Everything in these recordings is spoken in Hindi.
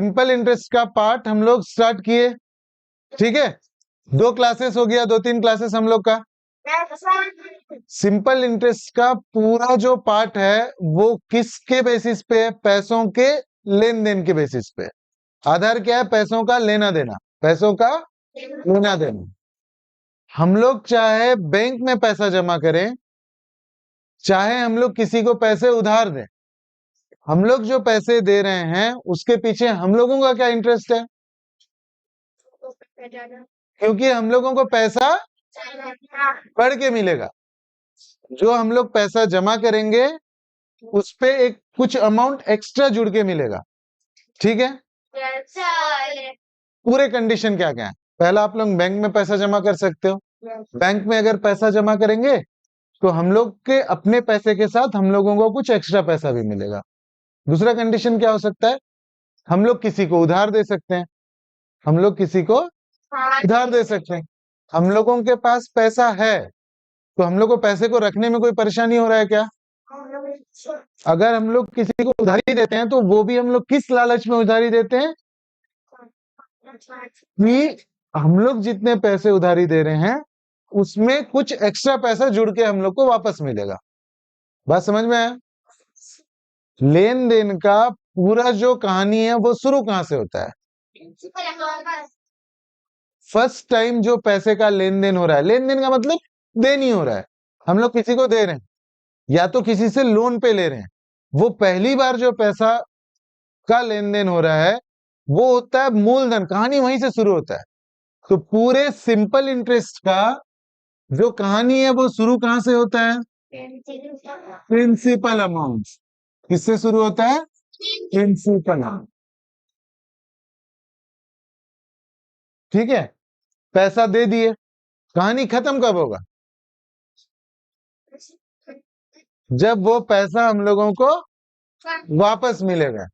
सिंपल इंटरेस्ट का पार्ट हम लोग स्टार्ट किए, ठीक है। 2 क्लासेस हो गया, 2-3 क्लासेस हम लोग का। सिंपल इंटरेस्ट का पूरा जो पार्ट है वो किसके बेसिस पे है? पैसों के लेन देन के बेसिस पे। आधार क्या है? पैसों का लेना देना, पैसों का लेना देना। हम लोग चाहे बैंक में पैसा जमा करें, चाहे हम लोग किसी को पैसे उधार दें, हम लोग जो पैसे दे रहे हैं उसके पीछे हम लोगों का क्या इंटरेस्ट है? क्योंकि हम लोगों को पैसा बढ़ के मिलेगा। जो हम लोग पैसा जमा करेंगे उस पे एक कुछ अमाउंट एक्स्ट्रा जुड़ के मिलेगा, ठीक है। पूरे कंडीशन क्या क्या है? पहला, आप लोग बैंक में पैसा जमा कर सकते हो। बैंक में अगर पैसा जमा करेंगे तो हम लोग के अपने पैसे के साथ हम लोगों को कुछ एक्स्ट्रा पैसा भी मिलेगा। दूसरा कंडीशन क्या हो सकता है? हम लोग किसी को उधार दे सकते हैं, हम लोग किसी को उधार दे सकते हैं। हम लोगों के पास पैसा है तो हम लोग को पैसे को रखने में कोई परेशानी हो रहा है क्या? अगर हम लोग किसी को उधारी देते हैं तो वो भी हम लोग किस लालच में उधारी देते हैं? कि हम लोग जितने पैसे उधारी दे रहे हैं उसमें कुछ एक्स्ट्रा पैसा जुड़ के हम लोग को वापस मिलेगा। बात समझ में आया? लेन देन का पूरा जो कहानी है वो शुरू कहां से होता है? फर्स्ट टाइम जो पैसे का लेन देन हो रहा है, लेन देन का मतलब देन ही हो रहा है, हम लोग किसी को दे रहे हैं या तो किसी से लोन पे ले रहे हैं, वो पहली बार जो पैसा का लेन देन हो रहा है वो होता है मूलधन। कहानी वहीं से शुरू होता है। तो पूरे सिंपल इंटरेस्ट का जो कहानी है वो शुरू कहां से होता है? Principal amount. किससे शुरू होता है? प्रिंसिपल अमाउंट, ठीक है। पैसा दे दिए, कहानी खत्म कब होगा? जब वो पैसा हम लोगों को वापस मिलेगा।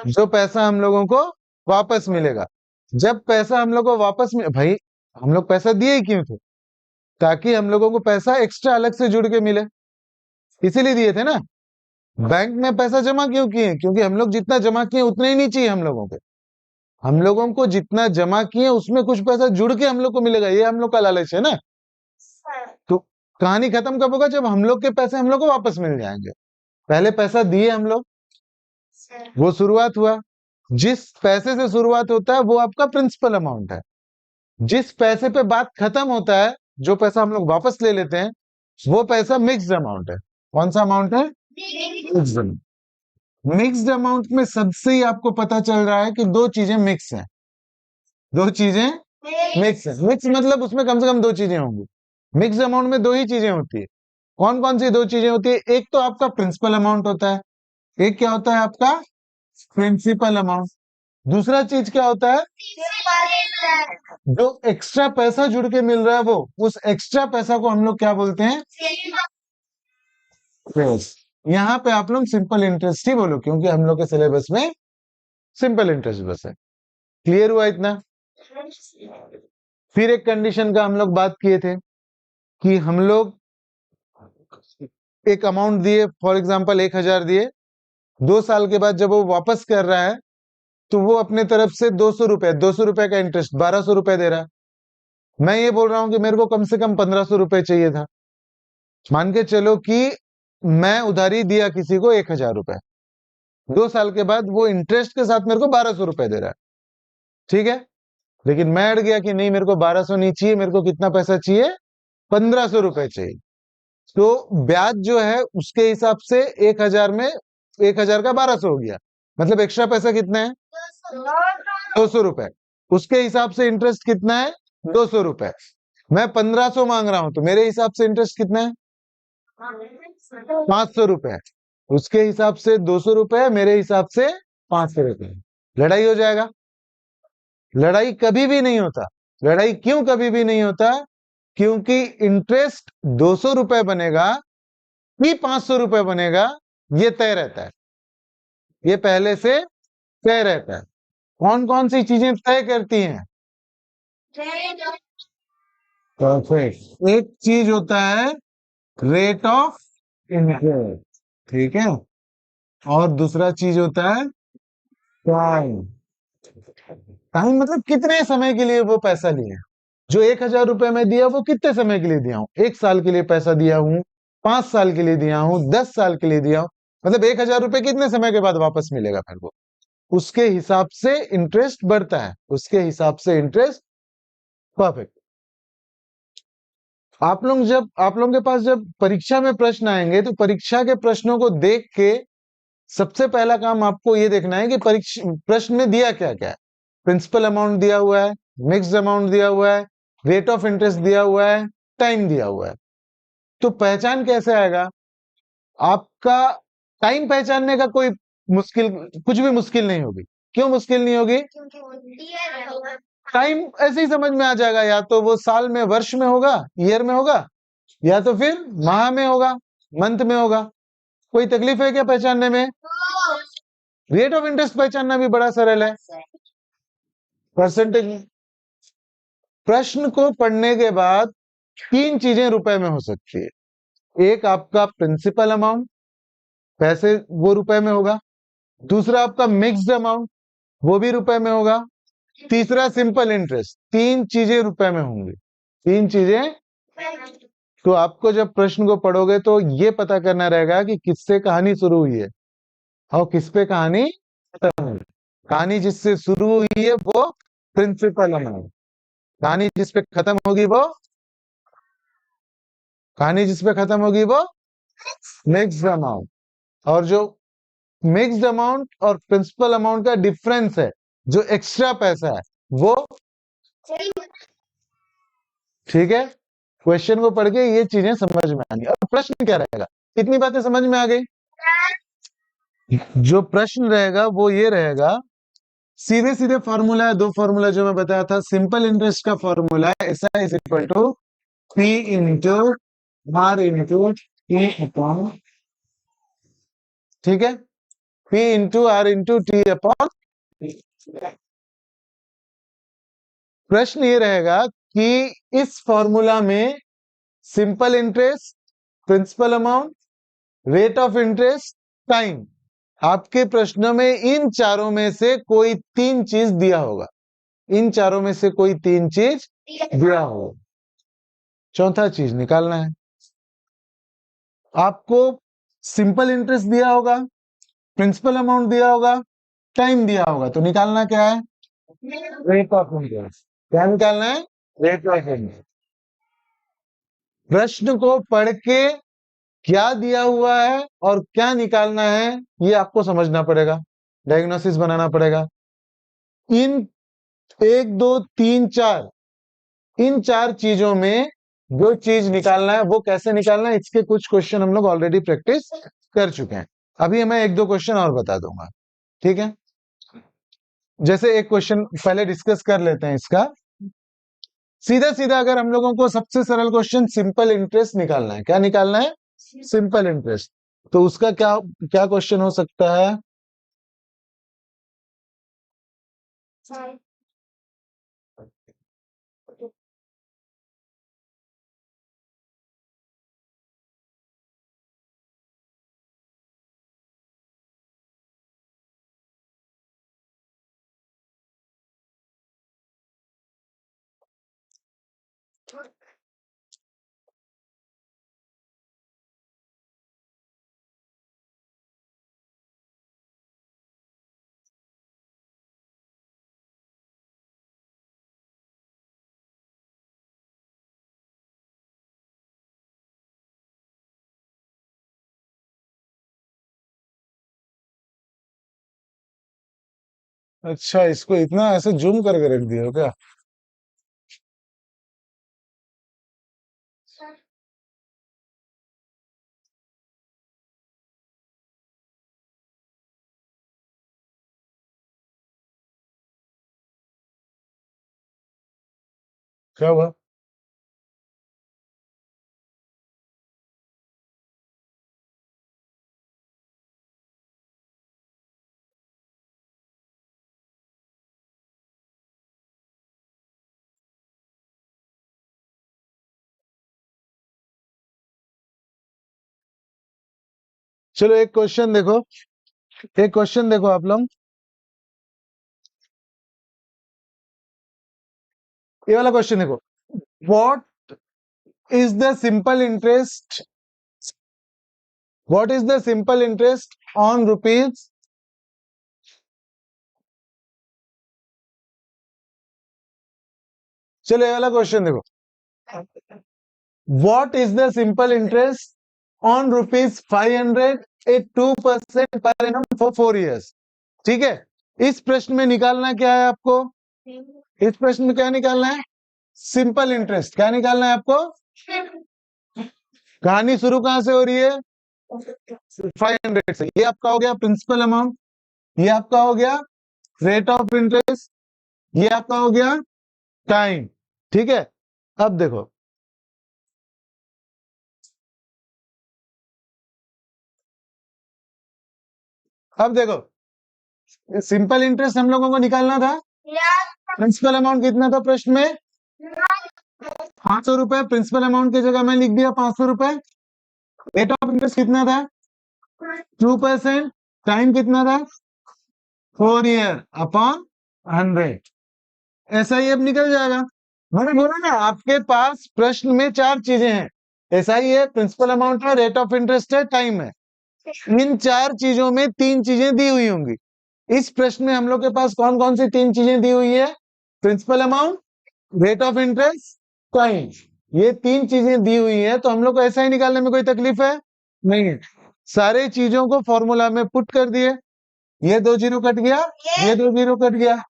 जो पैसा हम लोगों को वापस मिलेगा, जब पैसा हम लोग को वापस भाई हम लोग पैसा दिए ही क्यों थे? ताकि हम लोगों को पैसा एक्स्ट्रा अलग से जुड़ के मिले, इसीलिए दिए थे ना। बैंक में पैसा जमा क्यों किए? क्योंकि हम लोग जितना जमा किए उतना ही नहीं चाहिए हम लोगों को। हम लोगों को जितना जमा किए उसमें कुछ पैसा जुड़ के हम लोग को मिलेगा, ये हम लोग का लालच है ना। तो कहानी खत्म कब होगा? जब हम लोग के पैसे हम लोग को वापस मिल जाएंगे। पहले पैसा दिए हम लोग, वो शुरुआत हुआ। जिस पैसे से शुरुआत होता है वो आपका प्रिंसिपल अमाउंट है। जिस पैसे पे बात खत्म होता है, जो पैसा हम लोग वापस ले लेते हैं, वो पैसा मिक्स्ड अमाउंट है। कौन सा अमाउंट है? Mixed amount. मिक्स्ड अमाउंट में सबसे ही आपको पता चल रहा है कि दो चीजें मिक्स हैं। दो चीजें मिक्स है। मिक्स मतलब उसमें कम से कम दो चीजें होंगी। मिक्स्ड अमाउंट में दो ही चीजें होती है। कौन कौन सी दो चीजें होती है? एक तो आपका प्रिंसिपल अमाउंट होता है, एक क्या होता है आपका? Principal amount. दूसरा चीज क्या होता है? जो एक्स्ट्रा पैसा जुड़ के मिल रहा है वो, उस एक्स्ट्रा पैसा को हम लोग क्या बोलते हैं? यहाँ पे आप लोग सिंपल इंटरेस्ट ही बोलो, क्योंकि हम लोग के सिलेबस में सिंपल इंटरेस्ट बस है। क्लियर हुआ इतना? फिर एक कंडीशन का हम लोग बात किए थे कि हम लोग एक अमाउंट दिए, फॉर एग्जांपल 1000 दिए, 2 साल के बाद जब वो वापस कर रहा है तो वो अपने तरफ से 200 रुपए का इंटरेस्ट 1200 रुपए दे रहा है। मैं ये बोल रहा हूं कि मेरे को कम से कम 1500 रुपए चाहिए था। मान के चलो कि मैं उधारी दिया किसी को 1000 रुपए, 2 साल के बाद वो इंटरेस्ट के साथ मेरे को 1200 रुपए दे रहा है, ठीक है। लेकिन मैं अड़ गया कि नहीं, मेरे को 1200 नहीं चाहिए, मेरे को कितना पैसा चाहिए? 1500 रुपए चाहिए। तो ब्याज जो है उसके हिसाब से 1000 में 1000 का 1200 हो गया, मतलब एक्स्ट्रा पैसा कितना है? 200 रुपए। उसके हिसाब से इंटरेस्ट कितना है? 200 रुपए। मैं 1500 मांग रहा हूं तो मेरे हिसाब से इंटरेस्ट कितना है? 500 रुपए। उसके हिसाब से 200 रुपए, मेरे हिसाब से 500 रुपए। लड़ाई हो जाएगा? लड़ाई कभी भी नहीं होता। लड़ाई क्यों कभी भी नहीं होता? क्योंकि इंटरेस्ट 200 रुपए बनेगा कि 500 रुपए बनेगा, ये तय रहता है, ये पहले से तय रहता है। कौन कौन सी चीजें तय करती हैं? परफेक्ट। एक चीज होता है रेट ऑफ इंटरेस्ट, ठीक है, और दूसरा चीज होता है टाइम। टाइम मतलब कितने समय के लिए वो पैसा लिए। जो 1,000 रुपए में दिया वो कितने समय के लिए दिया हूँ, 1 साल के लिए पैसा दिया हूँ, 5 साल के लिए दिया हूँ, 10 साल के लिए दिया हूँ, मतलब 1,000 रुपए कितने समय के बाद वापस मिलेगा मेरे को, उसके हिसाब से इंटरेस्ट बढ़ता है, उसके हिसाब से इंटरेस्ट। परफेक्ट। आप लोगों के पास जब परीक्षा में प्रश्न आएंगे तो परीक्षा के प्रश्नों को देख के सबसे पहला काम आपको ये देखना है कि परीक्षा प्रश्न में दिया क्या क्या है। प्रिंसिपल अमाउंट दिया हुआ है, मिक्स्ड अमाउंट दिया हुआ है, रेट ऑफ इंटरेस्ट दिया हुआ है, टाइम दिया हुआ है। तो पहचान कैसे आएगा आपका? टाइम पहचानने का कोई मुश्किल, कुछ भी मुश्किल नहीं होगी। क्यों मुश्किल नहीं होगी? टाइम ऐसे ही समझ में आ जाएगा, या तो वो साल में, वर्ष में होगा, ईयर में होगा, या तो फिर माह में होगा, मंथ में होगा। कोई तकलीफ है क्या पहचानने में? रेट ऑफ इंटरेस्ट पहचानना भी बड़ा सरल है, परसेंटेज। प्रश्न को पढ़ने के बाद तीन चीजें रुपए में हो सकती है। एक आपका प्रिंसिपल अमाउंट, पैसे वो रुपए में होगा। दूसरा आपका मिक्स्ड अमाउंट, वो भी रुपए में होगा। तीसरा सिंपल इंटरेस्ट। तीन चीजें रुपए में होंगी, तीन चीजें। तो आपको जब प्रश्न को पढ़ोगे तो ये पता करना रहेगा कि किससे कहानी शुरू हुई है और किस पे कहानी खत्म हुई। कहानी जिससे शुरू हुई है वो प्रिंसिपल अमाउंट, कहानी जिस पे खत्म होगी वो, कहानी जिस पे खत्म होगी वो मिक्स्ड अमाउंट। और जो मिक्स्ड अमाउंट और प्रिंसिपल अमाउंट का डिफरेंस है, जो एक्स्ट्रा पैसा है वो, ठीक है। क्वेश्चन को पढ़ के ये चीजें समझ में आनी। और प्रश्न क्या रहेगा, कितनी बातें समझ में आ गई? जो प्रश्न रहेगा वो ये रहेगा, सीधे सीधे फॉर्मूला है, दो फॉर्मूला जो मैं बताया था। सिंपल इंटरेस्ट का फॉर्मूला है S I is equal to P into R into T upon, ठीक है, P into R into T upon. प्रश्न ये रहेगा कि इस फॉर्मूला में simple interest, principal amount, rate of interest, time, आपके प्रश्न में इन चारों में से कोई तीन चीज दिया होगा। इन चारों में से कोई तीन चीज दिया होगा। चौथा चीज निकालना है आपको। सिंपल इंटरेस्ट दिया होगा, प्रिंसिपल अमाउंट दिया होगा, टाइम दिया होगा, तो निकालना क्या है? Rate of interest. क्या निकालना है? Rate of interest. प्रश्न को पढ़ के क्या दिया हुआ है और क्या निकालना है ये आपको समझना पड़ेगा, डायग्नोसिस बनाना पड़ेगा। इन एक दो तीन चार, इन चार चीजों में जो चीज निकालना है वो कैसे निकालना है, इसके कुछ क्वेश्चन हम लोग ऑलरेडी प्रैक्टिस कर चुके हैं। अभी मैं एक दो क्वेश्चन और बता दूंगा, ठीक है। जैसे एक क्वेश्चन पहले डिस्कस कर लेते हैं इसका। सीधा सीधा अगर हम लोगों को सबसे सरल क्वेश्चन सिंपल इंटरेस्ट निकालना है, क्या निकालना है? Simple interest. तो उसका क्या क्या क्वेश्चन हो सकता है? अच्छा, इसको इतना ऐसे जूम करके रख दिया हो क्या? क्या हुआ? चलो एक क्वेश्चन देखो, एक क्वेश्चन देखो आप लोग। ये वाला क्वेश्चन देखो, what is the simple interest, what is the simple interest on rupees, चलो ये वाला क्वेश्चन देखो, what is the simple interest on rupees 500 at 2% per annum for 4 years। ठीक है, इस प्रश्न में निकालना क्या है आपको, इस प्रश्न में क्या निकालना है, सिंपल इंटरेस्ट। क्या निकालना है आपको, कहानी शुरू कहां से हो रही है, 500 से। ये आपका हो गया प्रिंसिपल अमाउंट, ये आपका हो गया रेट ऑफ इंटरेस्ट, ये आपका हो गया टाइम। ठीक है, अब देखो, अब देखो सिंपल इंटरेस्ट हम लोगों को निकालना था, प्रिंसिपल अमाउंट कितना था प्रश्न में, 500 रुपए। प्रिंसिपल अमाउंट की जगह मैं लिख दिया 500 रुपए। रेट ऑफ इंटरेस्ट कितना था, 2%। टाइम कितना था, 4 year अपॉन 100। ऐसा ही अब निकल जाएगा। मैंने बोला ना आपके पास प्रश्न में 4 चीजें हैं, ऐसा ही है, प्रिंसिपल अमाउंट है, रेट ऑफ इंटरेस्ट है, टाइम है। इन 4 चीजों में 3 चीजें दी हुई होंगी। इस प्रश्न में हम लोग के पास कौन कौन सी 3 चीजें दी हुई है, principal amount, rate of interest, time. ये 3 चीजें दी हुई है, तो हम लोग को ऐसा ही निकालने में कोई तकलीफ है नहीं है। सारे चीजों को फॉर्मूला में पुट कर दिए, ये 2 जीरो कट गया, ये 2 जीरो कट गया।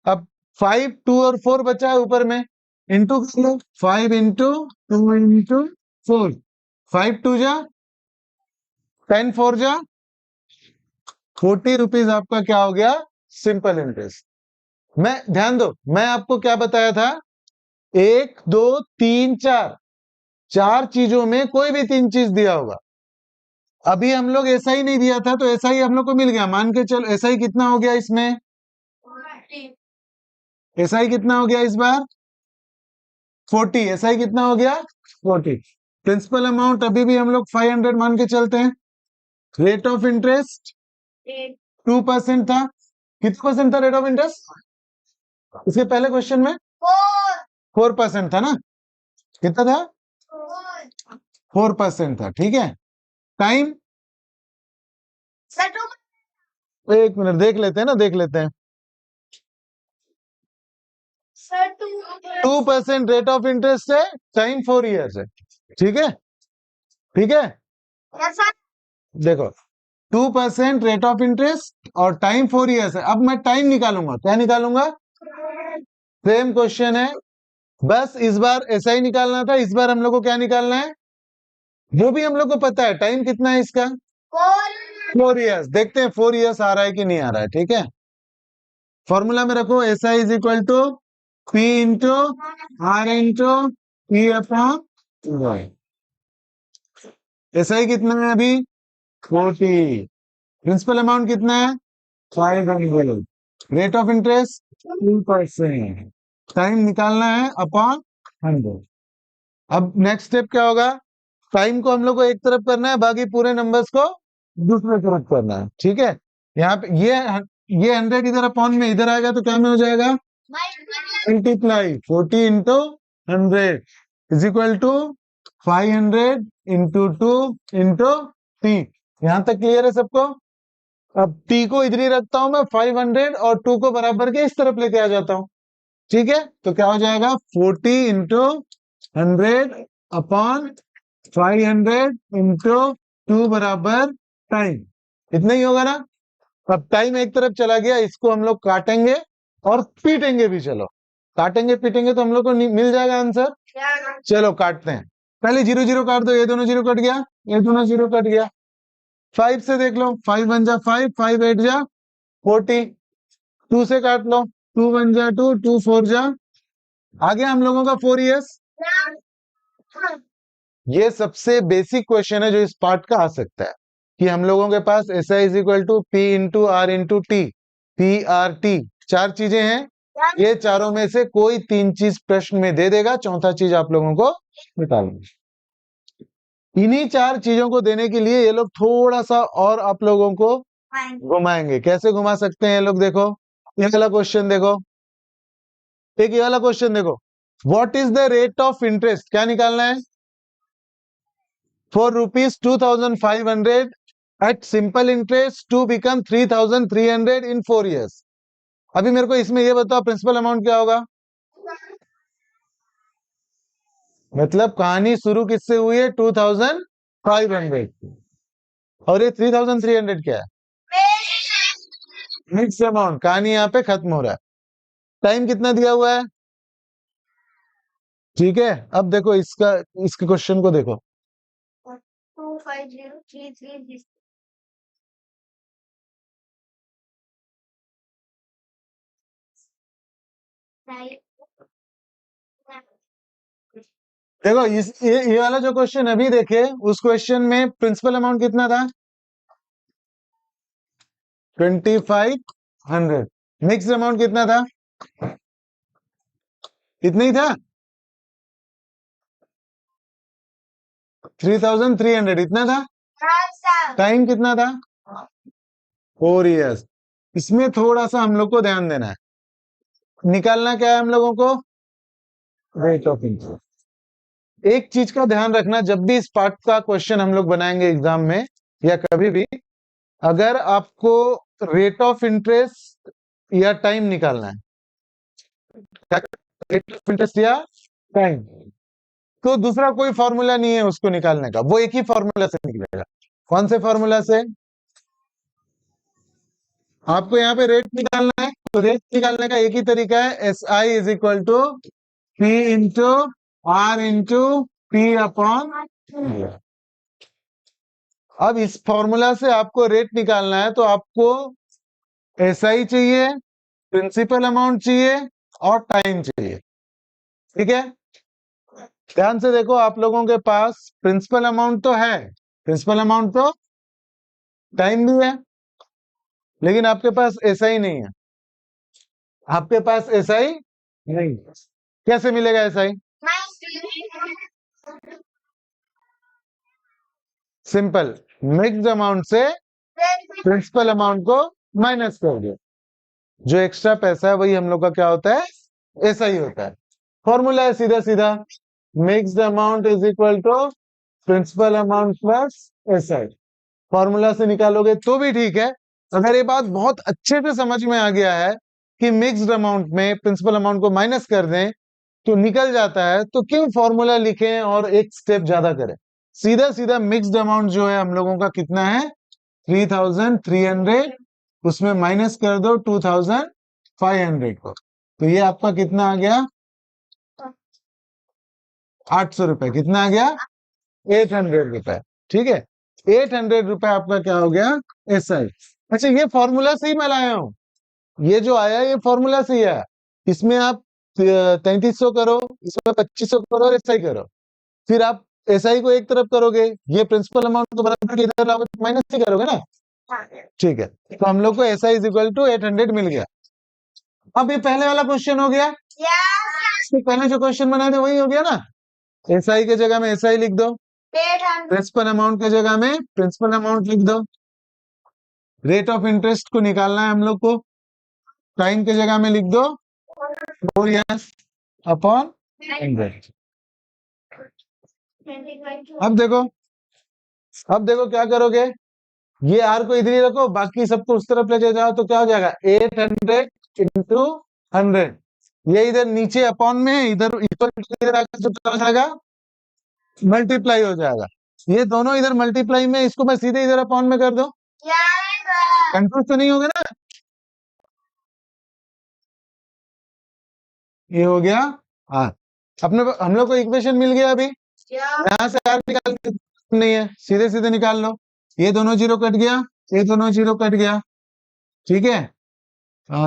अब 5, 2 और 4 बचा है ऊपर में, इंटू कर लो, 5 इंटू 2 इंटू 4, 5 2 जा 10, 4 जा 40 रुपीज आपका क्या हो गया, सिंपल इंटरेस्ट। मैं ध्यान दो, मैं आपको क्या बताया था, 1 2 3 4, 4 चीजों में कोई भी 3 चीज दिया होगा। अभी हम लोग ऐसा ही नहीं दिया था, तो ऐसा ही हम लोग को मिल गया, मान के चलो। ऐसा ही कितना हो गया इसमें, ऐसा ही कितना हो गया इस बार, 40। ऐसा ही कितना हो गया, 40। प्रिंसिपल अमाउंट अभी भी हम लोग 500 मान के चलते हैं। रेट ऑफ इंटरेस्ट 2% था। कितना परसेंट था रेट ऑफ इंटरेस्ट, इसके पहले क्वेश्चन में 4% था ना, कितना था, 4% था। ठीक है, टाइम, एक मिनट देख लेते हैं ना, देख लेते हैं। 2% रेट ऑफ इंटरेस्ट है, टाइम 4 years है। ठीक है, ठीक है, देखो 2% रेट ऑफ इंटरेस्ट और टाइम 4 years है। अब मैं टाइम निकालूंगा, क्या निकालूंगा, सेम क्वेश्चन है, बस इस बार ऐसा ही निकालना था। इस बार हम लोग को क्या निकालना है, वो भी हम लोग को पता है, टाइम कितना है इसका, 4 years। देखते हैं 4 years आ रहा है कि नहीं आ रहा है। ठीक है, फॉर्मूला में रखो, S I is equal to P into R into P upon Y. S I कितना है अभी, 40। प्रिंसिपल अमाउंट कितना है, 500। Rate of interest 2%। टाइम निकालना है अपॉन 100। अब नेक्स्ट स्टेप क्या होगा, टाइम को हम लोग को एक तरफ करना है, बाकी पूरे नंबर्स को दूसरे तरफ करना है। ठीक है, यहाँ पे ये 100 इधर अपॉन में इधर आएगा, तो क्या में हो जाएगा, multiply 40 into 100 is equal to 500 into 2 into T. यहां तक क्लियर है सबको। अब टी को इधर ही रखता हूं मैं, 500 और 2 को बराबर के इस तरफ लेके आ जाता हूं। ठीक है, तो क्या हो जाएगा, 40 इंटू 100 अपॉन 500 इंटू 2 बराबर टाइम। इतना ही होगा ना। अब टाइम एक तरफ चला गया, इसको हम लोग काटेंगे और पीटेंगे भी। चलो काटेंगे पीटेंगे तो हम लोग को मिल जाएगा आंसर। चलो काटते हैं, पहले 0 0 काट दो, ये दोनों 0 कट गया, ये दोनों 0 कट गया। 5 से देख लो, 5 1 जा 5, 5 8 जा 40। 2 से काट लो, 2 1 जा 2, 2 4 जा, आ गया हम लोगों का 4 years। ये सबसे बेसिक क्वेश्चन है जो इस पार्ट का आ सकता है, कि हम लोगों के पास S I is equal to P into R into T, P R T, 4 चीजें हैं। ये चारों में से कोई 3 चीज प्रश्न में दे देगा, चौथा चीज आप लोगों को निकालना। इन्हीं 4 चीजों को देने के लिए ये लोग थोड़ा सा और आप लोगों को घुमाएंगे। कैसे घुमा सकते हैं ये लोग, देखो ये वाला क्वेश्चन देखो, एक ये वाला क्वेश्चन देखो, what is the rate of interest, क्या निकालना है? For ₹2,500 at simple interest to become 3,300 in 4 years। अभी मेरे को इसमें ये बताओ प्रिंसिपल अमाउंट क्या होगा? मतलब कहानी शुरू किससे हुई है? 2,500, और ये 3,300 क्या है? Mix amount. कहानी यहाँ पे खत्म हो रहा है। टाइम कितना दिया हुआ है? ठीक है, अब देखो इसके क्वेश्चन को देखो। 25033 देखो ये वाला जो क्वेश्चन अभी देखे, उस क्वेश्चन में प्रिंसिपल अमाउंट कितना था? 2,500। मिक्स अमाउंट कितना था? इतना ही था, 3,300 इतना था। टाइम कितना था? 4 years। इसमें थोड़ा सा हम लोग को ध्यान देना है। निकालना क्या है हम लोगों को? Rate of interest. एक चीज का ध्यान रखना, जब भी इस पार्ट का क्वेश्चन हम लोग बनाएंगे एग्जाम में या कभी भी, अगर आपको रेट ऑफ इंटरेस्ट या टाइम निकालना है, रेट ऑफ इंटरेस्ट या टाइम, तो दूसरा कोई फॉर्मूला नहीं है उसको निकालने का, वो एक ही फॉर्मूला से निकलेगा। कौन से फॉर्मूला से? आपको यहाँ पे रेट निकालना है, तो रेट निकालने का एक ही तरीका है, SI is equal to P into R into P upon. अब इस फॉर्मूला से आपको रेट निकालना है, तो आपको SI चाहिए, प्रिंसिपल अमाउंट चाहिए और टाइम चाहिए। ठीक है, ध्यान से देखो, आप लोगों के पास प्रिंसिपल अमाउंट तो है, प्रिंसिपल अमाउंट तो, टाइम भी है, लेकिन आपके पास SI नहीं है। आपके पास SI नहीं, कैसे मिलेगा SI? सिंपल, मिक्स्ड अमाउंट से प्रिंसिपल अमाउंट को माइनस कर दो, जो एक्स्ट्रा पैसा है वही हम लोग का क्या होता है? SI होता है। फॉर्मूला है सीधा सीधा, mixed amount is equal to principal amount plus SI। Formula से निकालोगे तो भी ठीक है। अगर ये बात बहुत अच्छे से समझ में आ गया है कि मिक्स्ड अमाउंट में प्रिंसिपल अमाउंट को माइनस कर दें तो निकल जाता है, तो क्यों फॉर्मूला लिखें और एक स्टेप ज्यादा करें? सीधा सीधा मिक्स्ड अमाउंट जो है हम लोगों का कितना है? 3,300, उसमें माइनस कर दो 2,500 को, तो ये आपका कितना आ गया? 800 रुपए। कितना आ गया? 800 रुपए। ठीक है, 800 रुपए आपका क्या हो गया? SI। अच्छा, ये फॉर्मूला से ही मैं लाया हूं, ये जो आया ये फॉर्मूला से ही आया। इसमें आप 3,300 करो, इसमें 2,500 करो और SI करो, फिर आप SI को एक तरफ करोगे, ये प्रिंसिपल अमाउंट को बराबर के इधर लाओगे, माइनस ही करोगे ना। ठीक है, तो हम लोग को SI इज इक्वल टू 800 मिल गया। अब ये पहले वाला क्वेश्चन हो गया, इससे पहले जो क्वेश्चन बनाए थे वही हो गया ना। SI के जगह में SI लिख दो, प्रिंसिपल अमाउंट के जगह में प्रिंसिपल अमाउंट लिख दो। रेट ऑफ इंटरेस्ट को निकालना है हम लोग को, टाइम के जगह में लिख दो 4 years अपॉन 100। अब देखो क्या करोगे, ये R को इधर ही रखो, बाकी सबको उस तरफ ले जाओ, तो क्या हो जाएगा? 800 इंटू 100। ये इधर नीचे अपॉन में है, इधर इधर आकर जो हो जाएगा मल्टीप्लाई हो जाएगा। ये दोनों इधर मल्टीप्लाई में, इसको मैं सीधे इधर अपॉन में कर दो, कंफ्यूज तो नहीं होगा ना। ये हो गया हाँ, अपने हम लोग को इक्वेशन मिल गया। अभी यहाँ से R निकाल नहीं है, सीधे सीधे निकाल लो। ये दोनों जीरो कट गया, ये दोनों जीरो कट गया। ठीक है,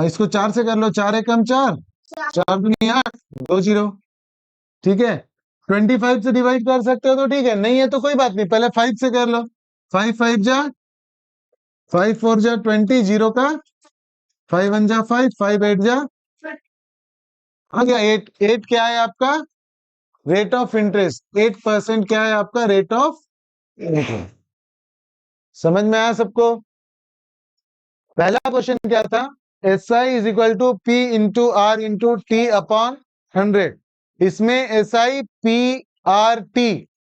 इसको 4 से कर लो, 4 एकम 4, 4 दूनी 8, 2 जीरो। ठीक है, 25 से डिवाइड कर सकते हो तो ठीक है, नहीं है तो कोई बात नहीं, पहले 5 से कर लो। 5 5 जा 5 4 जा 20, जीरो का 5 1 जा 5, 5 8 जा आ गया 8। 8 क्या है आपका? Rate of interest. 8% क्या है आपका? Rate of interest. समझ में आया सबको? पहला क्वेश्चन क्या था? SI is equal to P into R into T upon 100। इसमें SIPRT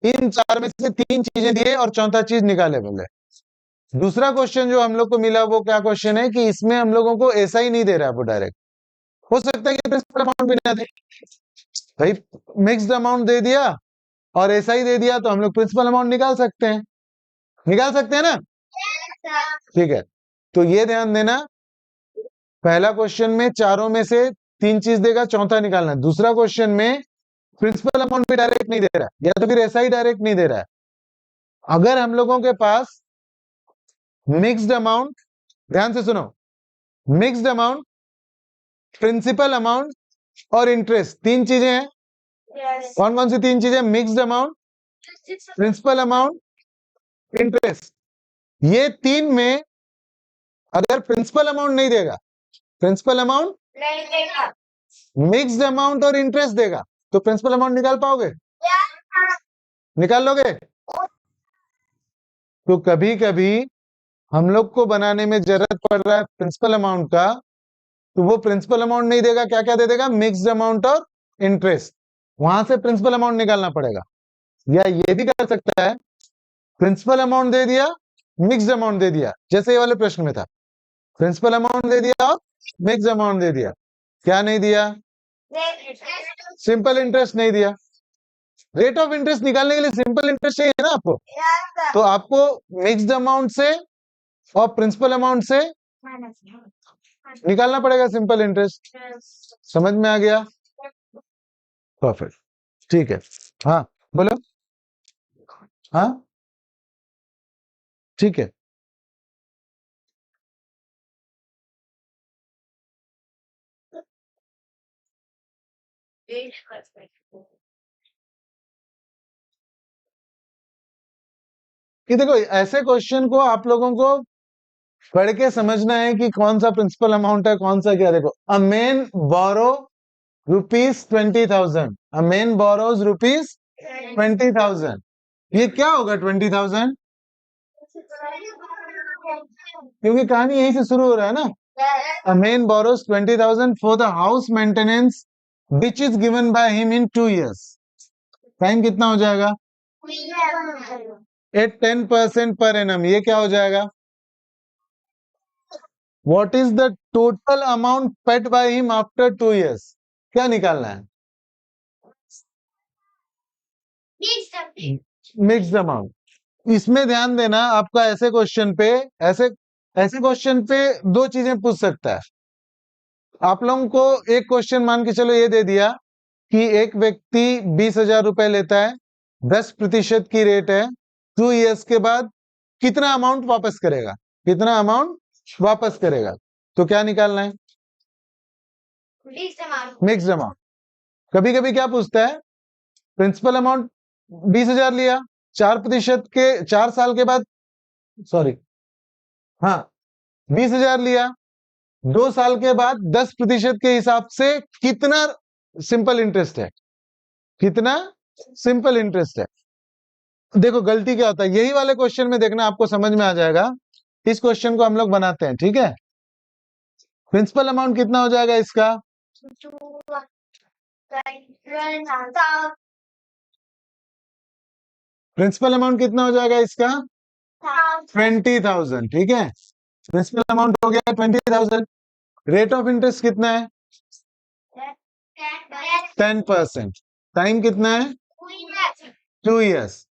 इन चार में से तीन चीजें दिए और चौथा चीज निकाले बोले। दूसरा क्वेश्चन जो हम लोग को मिला वो क्या क्वेश्चन है कि इसमें हम लोगों को SI नहीं दे रहा है वो डायरेक्ट, हो सकता है कि प्रिंसिपल अमाउंट भी ना दे, भाई मिक्स्ड अमाउंट दे दिया और SI दे दिया तो हम लोग प्रिंसिपल अमाउंट निकाल सकते हैं, निकाल सकते हैं ना, ठीक है। तो ये ध्यान देना, पहला क्वेश्चन में चारों में से तीन चीज देगा, चौथा निकालना। दूसरा क्वेश्चन में प्रिंसिपल अमाउंट भी डायरेक्ट नहीं दे रहा है या तो फिर SI डायरेक्ट नहीं दे रहा है। अगर हम लोगों के पास मिक्स्ड अमाउंट, ध्यान से सुनो, मिक्स्ड अमाउंट, प्रिंसिपल अमाउंट और इंटरेस्ट, तीन चीजें हैं। कौन कौन सी तीन चीजें? Mixed amount, principal amount, interest. ये तीन में अगर प्रिंसिपल अमाउंट नहीं देगा, प्रिंसिपल अमाउंट नहीं देगा, मिक्स्ड अमाउंट और इंटरेस्ट देगा, तो प्रिंसिपल अमाउंट निकाल पाओगे? निकाल लोगे? तो कभी कभी हम लोग को बनाने में जरूरत पड़ रहा है प्रिंसिपल अमाउंट का, तो वो प्रिंसिपल अमाउंट नहीं देगा, क्या क्या दे देगा? मिक्स्ड अमाउंट और इंटरेस्ट। वहां से प्रिंसिपल अमाउंट निकालना पड़ेगा। या ये भी कर सकता है, प्रिंसिपल अमाउंट दे दिया, मिक्स्ड अमाउंट दे दिया, जैसे ये वाले प्रश्न में था, प्रिंसिपल अमाउंट दे दिया और मिक्स्ड अमाउंट दे दिया, क्या नहीं दिया? सिंपल इंटरेस्ट नहीं दिया। रेट ऑफ इंटरेस्ट निकालने के लिए सिंपल इंटरेस्ट चाहिए ना आपको, तो आपको मिक्स्ड अमाउंट से और प्रिंसिपल अमाउंट से निकालना पड़ेगा सिंपल इंटरेस्ट। समझ में आ गया? परफेक्ट, ठीक है। हाँ बोलो। हाँ ठीक है। कि देखो ऐसे क्वेश्चन को आप लोगों को पढ़ के समझना है कि कौन सा प्रिंसिपल अमाउंट है, कौन सा क्या। देखो, a man borrow ₹20,000, a man borrows ₹20,000, ये क्या होगा 20,000? क्योंकि कहानी यहीं से शुरू हो रहा है ना। अ man borrows 20,000 for the house maintenance which is given by him in 2 years। Time कितना हो जाएगा? एट 10% पर एनम, ये क्या हो जाएगा? What is the total amount paid by him after 2 years? क्या निकालना है? Mixed amount. इसमें ध्यान देना, आपका ऐसे क्वेश्चन पे, ऐसे ऐसे क्वेश्चन पे दो चीजें पूछ सकता है। आप लोगों को एक क्वेश्चन मान के चलो ये दे दिया कि एक व्यक्ति 20,000 रुपए लेता है, 10% की रेट है, 2 years के बाद कितना अमाउंट वापस करेगा, कितना अमाउंट वापस करेगा, तो क्या निकालना है? Mixed amount. कभी कभी क्या पूछता है, प्रिंसिपल अमाउंट 20,000 लिया, 4% के 4 साल के बाद, सॉरी, हाँ 20,000 लिया, 2 साल के बाद 10% के हिसाब से कितना सिंपल इंटरेस्ट है, कितना सिंपल इंटरेस्ट है। देखो गलती क्या होता है, यही वाले क्वेश्चन में देखना, आपको समझ में आ जाएगा। इस क्वेश्चन को हम लोग बनाते हैं, ठीक है। प्रिंसिपल अमाउंट कितना हो जाएगा इसका? प्रिंसिपल अमाउंट कितना हो जाएगा इसका? 20,000, ठीक है। प्रिंसिपल अमाउंट हो गया 20,000। रेट ऑफ इंटरेस्ट कितना है? 10%। टाइम कितना है? 2 years।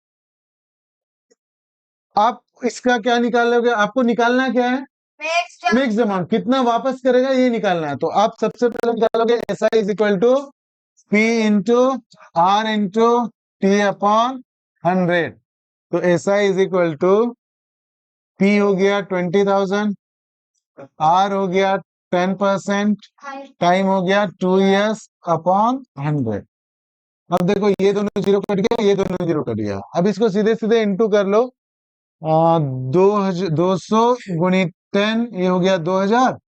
आप इसका क्या निकालोगे? आपको निकालना क्या है? Mixed amount. कितना वापस करेगा ये निकालना है। तो आप सबसे पहले निकालोगे SI is equal to P into R into T upon 100। तो SI is equal to P हो गया 20,000, R हो गया 10%, टाइम हो गया 2 years अपॉन 100। अब देखो ये दोनों जीरो कट गया, ये दोनों जीरो कट गया। अब इसको सीधे सीधे इंटू कर लो, 200 गुणी 10, ये हो गया 2,000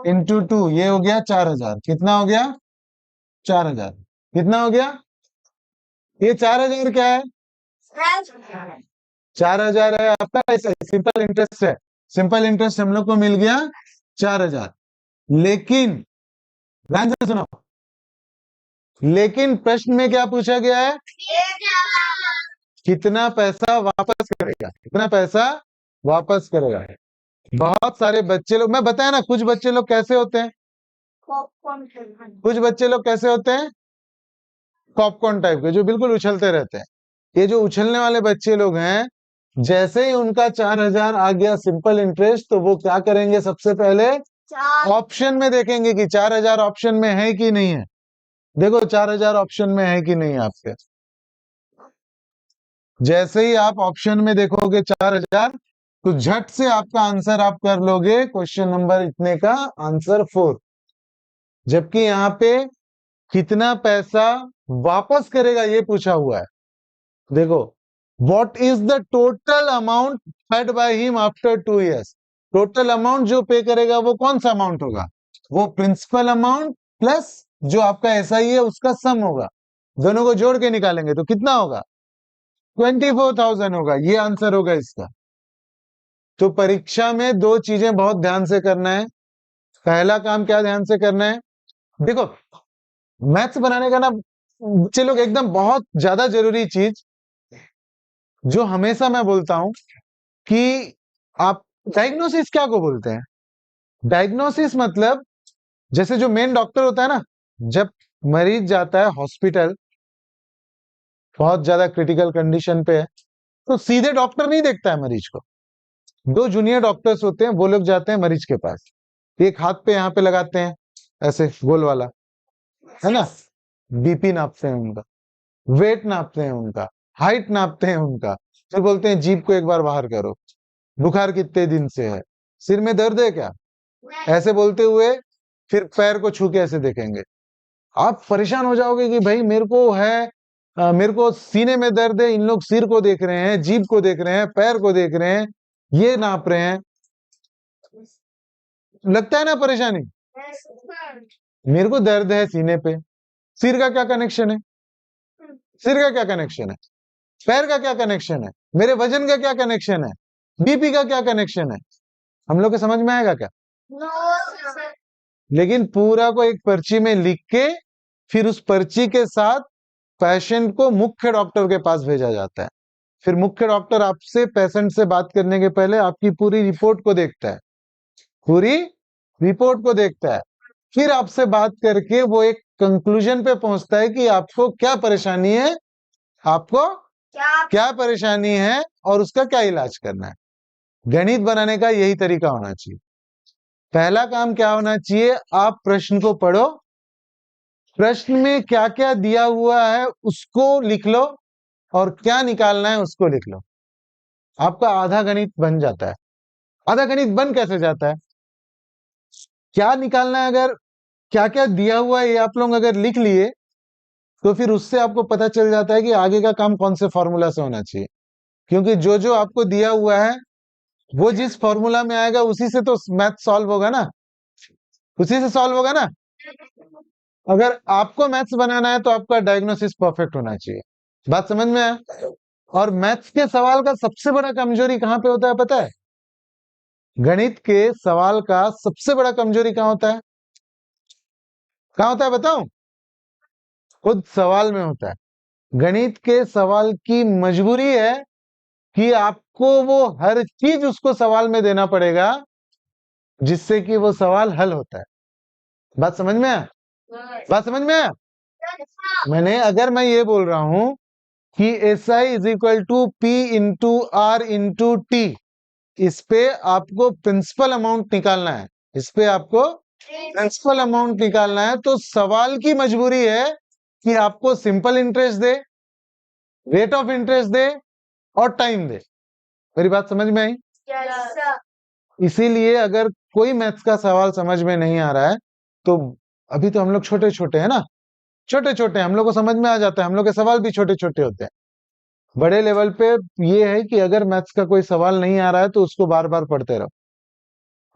इंटू 2, ये हो गया 4,000। कितना हो गया? 4,000। कितना हो गया? ये 4,000 क्या है? 4,000 है आपका, ऐसा सिंपल इंटरेस्ट है। सिंपल इंटरेस्ट हम लोग को मिल गया 4,000। लेकिन ध्यान से सुनो, लेकिन प्रश्न में क्या पूछा गया है? कितना पैसा वापस करेगा, कितना पैसा वापस करेगा। बहुत सारे बच्चे लोग, मैं बताया ना, कुछ बच्चे लोग कैसे होते हैं, कुछ बच्चे लोग कैसे होते हैं, पॉपकॉर्न टाइप के, जो बिल्कुल उछलते रहते हैं। ये जो उछलने वाले बच्चे लोग हैं, जैसे ही उनका 4,000 आ गया सिंपल इंटरेस्ट, तो वो क्या करेंगे? सबसे पहले ऑप्शन में देखेंगे कि 4,000 ऑप्शन में है कि नहीं है। देखो 4,000 ऑप्शन में है कि नहीं आपके। जैसे ही आप ऑप्शन में देखोगे 4,000, तो झट से आपका आंसर आप कर लोगे क्वेश्चन नंबर इतने का आंसर 4। जबकि यहाँ पे कितना पैसा वापस करेगा ये पूछा हुआ है। देखो, what is the total amount paid by him after 2 years। Total amount जो पे करेगा वो कौन सा अमाउंट होगा? वो प्रिंसिपल अमाउंट प्लस जो आपका एसआई है उसका सम होगा। दोनों को जोड़ के निकालेंगे तो कितना होगा? 24,000 होगा। ये आंसर होगा इसका। तो परीक्षा में दो चीजें बहुत ध्यान से करना है। पहला काम क्या ध्यान से करना है? देखो, मैथ्स बनाने का ना बच्चे लोग एकदम बहुत ज्यादा जरूरी चीज, जो हमेशा मैं बोलता हूं कि आप डायग्नोसिस क्या को बोलते हैं? डायग्नोसिस मतलब, जैसे जो मेन डॉक्टर होता है ना, जब मरीज जाता है हॉस्पिटल, बहुत ज्यादा क्रिटिकल कंडीशन पे है, तो सीधे डॉक्टर नहीं देखता है मरीज को। दो जूनियर डॉक्टर्स होते हैं, वो लोग जाते हैं मरीज के पास, एक हाथ पे यहाँ पे लगाते हैं ऐसे गोल वाला, है ना, बीपी नापते हैं उनका, वेट नापते हैं उनका, हाइट नापते हैं उनका, फिर बोलते हैं जीभ को एक बार बाहर करो, बुखार कितने दिन से है, सिर में दर्द है क्या, ऐसे बोलते हुए फिर पैर को छू के ऐसे देखेंगे। आप परेशान हो जाओगे कि भाई मेरे को है, मेरे को सीने में दर्द है, इन लोग सिर को देख रहे हैं, जीभ को देख रहे हैं, पैर को देख रहे हैं, ये नाप रहे हैं। लगता है ना परेशानी? मेरे को दर्द है सीने पे, सिर का क्या कनेक्शन है? सिर का क्या कनेक्शन है? पैर का क्या कनेक्शन है? मेरे वजन का क्या कनेक्शन है? बीपी का क्या कनेक्शन है? हम लोग के समझ में आएगा क्या? लेकिन पूरा को एक पर्ची में लिख के फिर उस पर्ची के साथ पेशेंट को मुख्य डॉक्टर के पास भेजा जाता है। फिर मुख्य डॉक्टर आपसे, पेशेंट से बात करने के पहले आपकी पूरी रिपोर्ट को देखता है, पूरी रिपोर्ट को देखता है, फिर आपसे बात करके वो एक कंक्लूजन पे पहुंचता है कि आपको क्या परेशानी है, आपको क्या परेशानी है और उसका क्या इलाज करना है। गणित बनाने का यही तरीका होना चाहिए। पहला काम क्या होना चाहिए? आप प्रश्न को पढ़ो, प्रश्न में क्या क्या दिया हुआ है उसको लिख लो, और क्या निकालना है उसको लिख लो। आपका आधा गणित बन जाता है। आधा गणित बन कैसे जाता है? क्या निकालना है, अगर क्या क्या दिया हुआ है ये आप लोग अगर लिख लिए, तो फिर उससे आपको पता चल जाता है कि आगे का काम कौन से फॉर्मूला से होना चाहिए। क्योंकि जो जो आपको दिया हुआ है वो जिस फॉर्मूला में आएगा उसी से तो मैथ सॉल्व होगा ना, उसी से सॉल्व होगा ना। अगर आपको मैथ्स बनाना है तो आपका डायग्नोसिस परफेक्ट होना चाहिए। बात समझ में आया? और मैथ्स के सवाल का सबसे बड़ा कमजोरी कहां पे होता है पता है? गणित के सवाल का सबसे बड़ा कमजोरी कहां होता है? कहां होता है बताऊं? खुद सवाल में होता है। गणित के सवाल की मजबूरी है कि आपको वो हर चीज उसको सवाल में देना पड़ेगा जिससे कि वो सवाल हल होता है। बात समझ में आया? बात समझ में आया? मैंने, अगर मैं ये बोल रहा हूं कि S I is equal to P into R into T, इस पे आपको प्रिंसिपल अमाउंट निकालना है, इस पे आपको प्रिंसिपल अमाउंट निकालना है, तो सवाल की मजबूरी है कि आपको सिंपल इंटरेस्ट दे, रेट ऑफ इंटरेस्ट दे और टाइम दे। मेरी बात समझ में आई? इसीलिए अगर कोई मैथ्स का सवाल समझ में नहीं आ रहा है, तो अभी तो हम लोग छोटे छोटे हैं ना, छोटे छोटे हम लोग को समझ में आ जाता है, हम लोग के सवाल भी छोटे छोटे होते हैं। बड़े लेवल पे ये है कि अगर मैथ्स का कोई सवाल नहीं आ रहा है तो उसको बार बार पढ़ते रहो,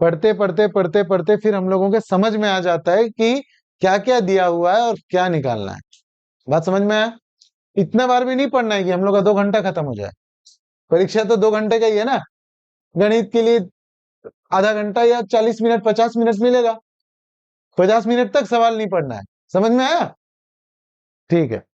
पढ़ते पढ़ते पढ़ते पढ़ते फिर हम लोगों के समझ में आ जाता है कि क्या क्या दिया हुआ है और क्या निकालना है। बात समझ में आया? इतना बार भी नहीं पढ़ना है कि हम लोग का 2 घंटा खत्म हो जाए। परीक्षा तो 2 घंटे का ही है ना, गणित के लिए आधा घंटा या 40 मिनट 50 मिनट मिलेगा, 50 मिनट तक सवाल नहीं पढ़ना है। समझ में आया? ठीक है।